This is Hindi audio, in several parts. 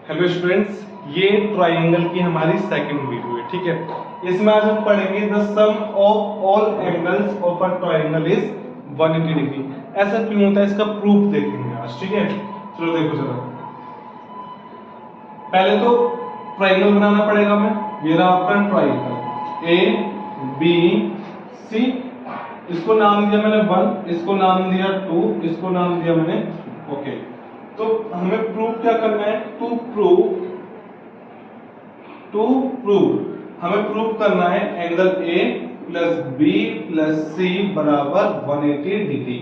हेलो स्टूडेंट्स, ये ट्राइंगल की हमारी सेकंड वीडियो है। ठीक है, इसमें आज हम पढ़ेंगे the sum of all angles of a triangle is 180 degree. ऐसा क्यों होता है, इसका प्रूफ देखेंगे आज। ठीक है, चलो देखो जरा। पहले तो ट्राइंगल बनाना पड़ेगा हमें। ये रहा आपका ट्राइंगल ए बी सी। इसको नाम दिया मैंने 1, इसको नाम दिया 2, इसको नाम दिया मैंने ओके। तो हमें प्रूफ क्या करना है? टू प्रूव हमें प्रूफ करना है angle A plus B plus C बराबर 180 डिग्री।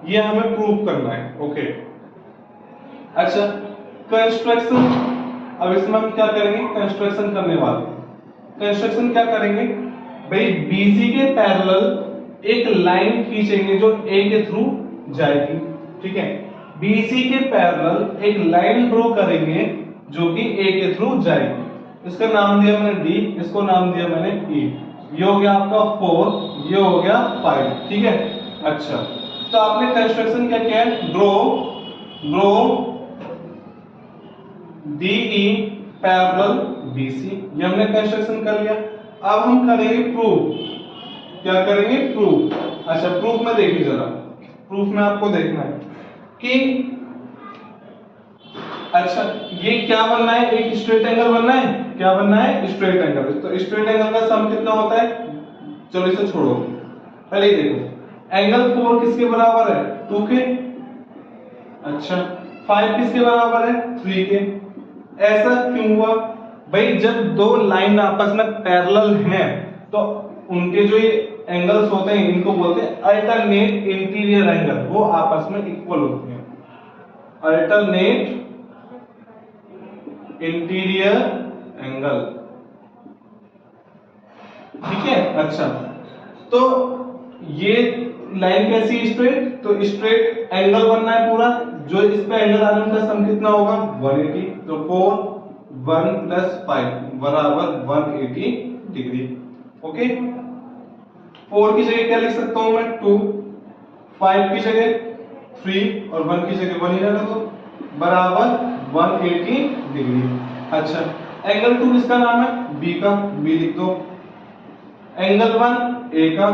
ये हमें प्रूफ करना है। ओके, अच्छा कंस्ट्रक्शन। अब इसमें हम क्या करेंगे? कंस्ट्रक्शन करने वाले। कंस्ट्रक्शन क्या करेंगे भाई? बीसी के पैरेलल एक लाइन खींचेंगे जो ए के थ्रू जाएगी। ठीक है, बीसी के पैरेलल एक लाइन ड्रॉ करेंगे जो कि ए के थ्रू जाएगी। इसका नाम दिया मैंने डी, इसको नाम दिया मैंने ई। ये हो गया आपका 4, ये हो गया 5। ठीक है, अच्छा तो आपने कंस्ट्रक्शन क्या किया है? Draw D E parallel B C. ये हमने कंस्ट्रक्शन कर लिया। अब हम करेंगे प्रूफ। क्या करेंगे? प्रूफ। अच्छा प्रूफ में देखिए जरा। प्रूफ में आपको देखना है कि अच्छा ये क्या बनना है? एक स्ट्रेट एंगल बनना है। क्या बनना है? Straight angle. तो स्ट्रेट एंगल का सम कितना होता है? चलो इसे छोड़ो, पहले ही देखो। एंगल 4 किसके बराबर है? 2 के। अच्छा 5 किसके बराबर है? 3 के। ऐसा क्यों हुआ भाई? जब दो लाइन आपस में पैरेलल हैं तो उनके जो ये एंगल्स होते हैं इनको बोलते हैं अल्टरनेट इंटीरियर एंगल। वो आपस में इक्वल होते हैं। Alternate interior angle. ठीक है, अच्छा तो ये लाइन कैसी? स्ट्रेट। तो स्ट्रेट एंगल बनना है पूरा। जो इस पे एंगल आ रहा है उनका सम कितना होगा? 180। तो 4 1 प्लस 5 बराबर 180 डिग्री। ओके, 4 की जगह क्या लिख सकता हूं मैं? 2, 5 की जगह 3 और 1 की जगह 1 ही रहने दो, बराबर 180 डिग्री। अच्छा एंगल 2 किसका नाम है? बी का, बी लिख दो। एंगल 1 ए का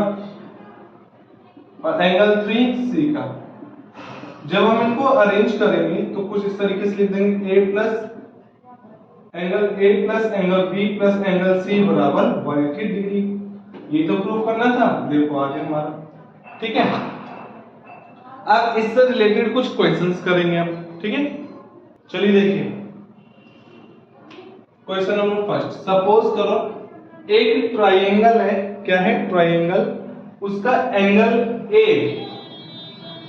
और एंगल 3 सी का। जब हम इनको अरेंज करेंगे तो कुछ इस तरीके से लिख देंगे A plus angle B plus angle C बराबर 180 डिग्री। ये तो प्रूव करना था, देखो आगे हमारा। ठीक है, अब इससे रिलेटेड कुछ क्वेश्चंस करेंगे हम। ठीक है, चलिए देखिए क्वेश्चन नंबर फर्स्ट। सपोज करो एक ट्राइंगल है। क्या है? ट्राइंगल। उसका एंगल ए,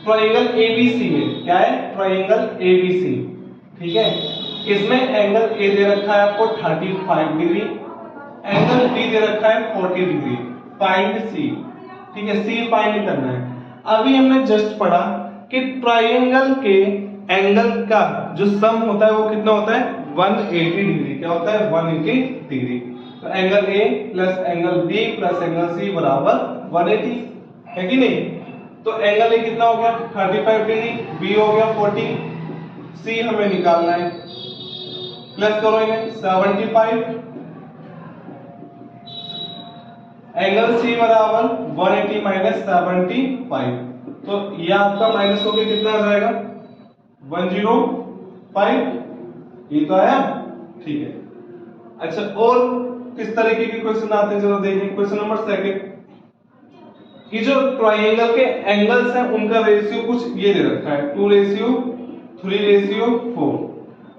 ट्राइंगल एबीसी है। क्या है? Triangle ABC. ठीक है, इसमें एंगल ए दे रखा है आपको 35 डिग्री, एंगल बी दे रखा है 40 डिग्री। फाइंड सी। ठीक है, सी फाइंड करना है। अभी हमने जस्ट पढ़ा कि ट्राइंगल के एंगल का जो सम होता है वो कितना होता है? 180 डिग्री। क्या होता है? 180 डिग्री। तो angle A plus angle B plus angle C बराबर 180 है कि नहीं? तो एंगल ए कितना हो गया? 35 डिग्री, बी हो गया 40, सी हमें निकालना है। प्लस करो इन्हें, 75। एंगल सी बराबर 180 माइनस 75। तो ये आपका माइनस होके कितना आ जाएगा? 105। ये तो आया। ठीक है, अच्छा और किस तरीके के क्वेश्चन आते हैं जरा देखिए। क्वेश्चन नंबर सेकंड कि जो ट्राइंगल के एंगल्स हैं उनका रेशियो कुछ ये दे रखा है 2:3:4।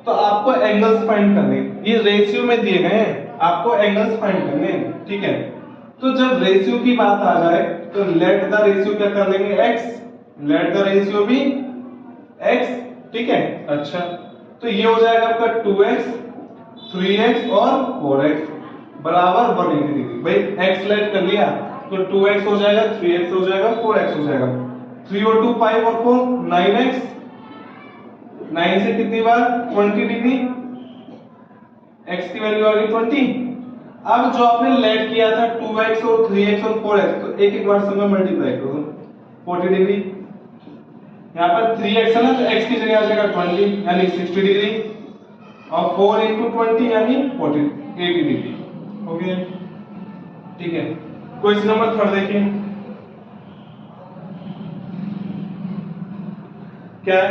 तो आपको एंगल्स फाइंड करने, ये रेशियो में दिए गए हैं, आपको एंगल्स फाइंड करने हैं। ठीक है, तो जब रेशियो की बात आ जाए तो लेट द रेशियो क्या कर लेंगे? x। लेट द रेशियो भी x। ठीक है, अच्छा तो ये हो जाएगा आपका 2x 3x और 4x बराबर 180 डिग्री। भाई x लेट कर लिया तो 2x हो जाएगा, 3x हो जाएगा, 4x हो जाएगा। 3 और 2 5 और 4 9x। 9 से कितनी बार? 20 डिग्री। x की वैल्यू आ गई 20। अब जो आपने लेट किया था 2x और 3x और 4x, तो एक एक बार से मैं मल्टीप्लाई कर दूं 40 डिग्री। यहाँ पर 3x है ना, तो x की जगह आ जाएगा 20 यानी 60 डिग्री। और 4 into 20 यानी 40 80 डिग्री। ओके ठीक है। क्वेश्चन नंबर 3 देखिए क्या है।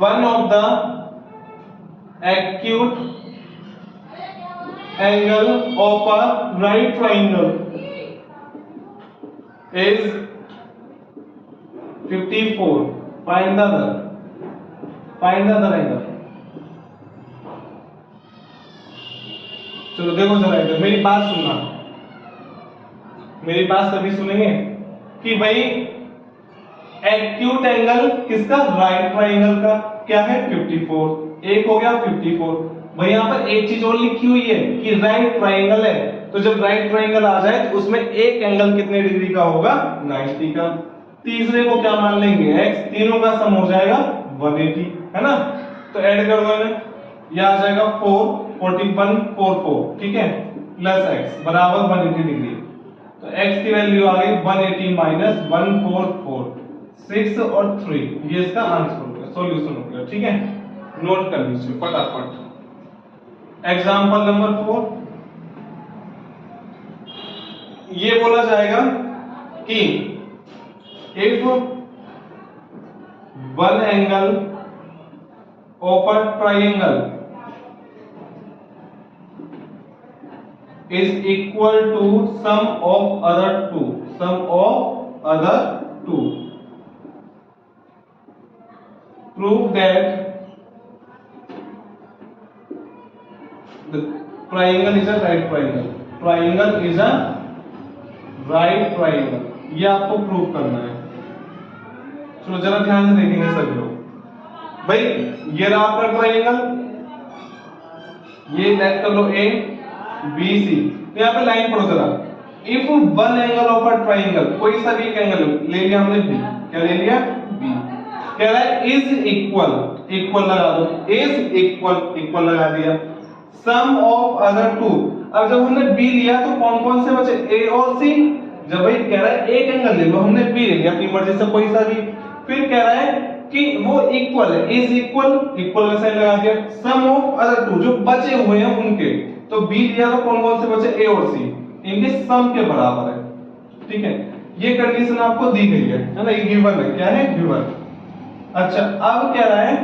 One of the acute angle of a right triangle is 54. Find the other. Find the other angle. चलो देखो जरा इधर मेरी बात सुनना, मेरी बात सभी सुनेंगे कि भाई एक्यूट एंगल किसका, राइट ट्राइंगल का, क्या है 54। एक हो गया 54। भाई यहाँ पर एक चीज और लिखी हुई है कि राइट ट्राइंगल है, तो जब राइट ट्राइंगल आ जाए तो उसमें एक एंगल कितने डिग्री का होगा, 90 का। तीसरे को क्या मान लेंगे, x, तीनों का सम हो जाएगा 180, है ना। तो ऐड कर दो इन्हें, यह आ जाएगा 4 41 44, ठीक है, प्लस x बराबर 180 डिग्री। तो x की वैल्यू आ गई 180 माइनस 144, 6 और 3, ये इसका आंसर हो गया, सॉल्यूशन हो गया, ठीक है। नोट कर लीजिए फटाफट। एग्जांपल नंबर 4, ये बोला जाएगा कि if one angle of a triangle is equal to sum of other two, prove that the triangle is a right triangle, ये आपको प्रूव करना है। चलो जरा ध्यान से देखेंगे सभी लोग। भाई ये रहा आपका ट्राइंगल, ये लेट कर लो ए बी सी, तो यहाँ पे लाइन पढ़ो जरा। If one angle of a triangle, कोई सा भी एक एंगल ले लिया हमने बी, क्या ले लिया बी, कह रहा है इज इक्वल लगा दो, इज इक्वल लगा दिया, सम ऑफ अदर टू। अब जब हमने बी लिया तो कौन कौन से बचे, ए और सी। जब भाई कह रहा है एक एंगल ले लो, हमने बी ले लिया, अपनी मर्जी से कोई सा भी, फिर कह रहा है कि वो इक्वल है, इज इक्वल का साइन लगा दिया, सम ऑफ अदर टू, जो बचे हुए हैं उनके, तो बी लिया तो कौन कौन से बचे, ए और सी, इनके सम के बराबर है, ठीक है। ये कंडीशन आपको दी गई है ना, ये गिवन है, क्या है गिवन। अच्छा अब कह रहा है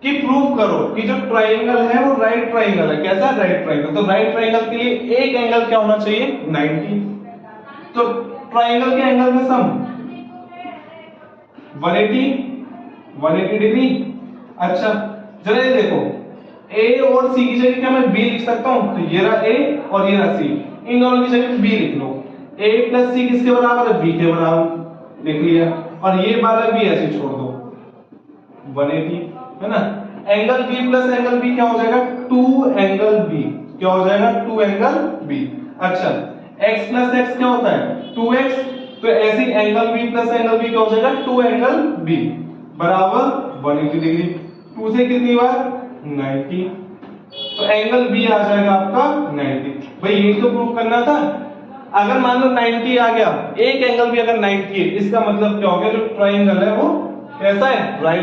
कि प्रूव करो कि जो ट्राइंगल है वो राइट ट्राइंगल है। कैसा राइट ट्राइंगल, तो राइट ट्राइंगल के लिए एक एंगल क्या होना चाहिए, 90। तो ट्राइंगल के एंगल में सम 180 डिग्री। अच्छा जरा ये देखो, ए और सी की जगह क्या मैं बी लिख सकता हूं, तो ये रहा ए और ये रहा सी, इन दोनों की जगह बी लिख लो। ए प्लस सी किसके बराबर है, बी के बराबर, लिख लिया, और ये वाला भी ऐसे छोड़ दो 180, है ना। Angle B plus angle B क्या हो जाएगा, 2 एंगल बी, क्या हो जाएगा 2 एंगल बी। अच्छा x प्लस x क्या होता है 2x, तो ऐसे angle B plus angle B क्या हो जाएगा 2 एंगल बी बराबर 180 डिग्री। 2 से कितनी बार 90, तो एंगल बी आ जाएगा आपका 90। भाई यही तो प्रूव करना था। अगर मान लो 90 आ गया, एक एंगल भी अगर 90 है, इसका मतलब क्या हो गया, जो ट्राइंगल है वो कैसा है, राइट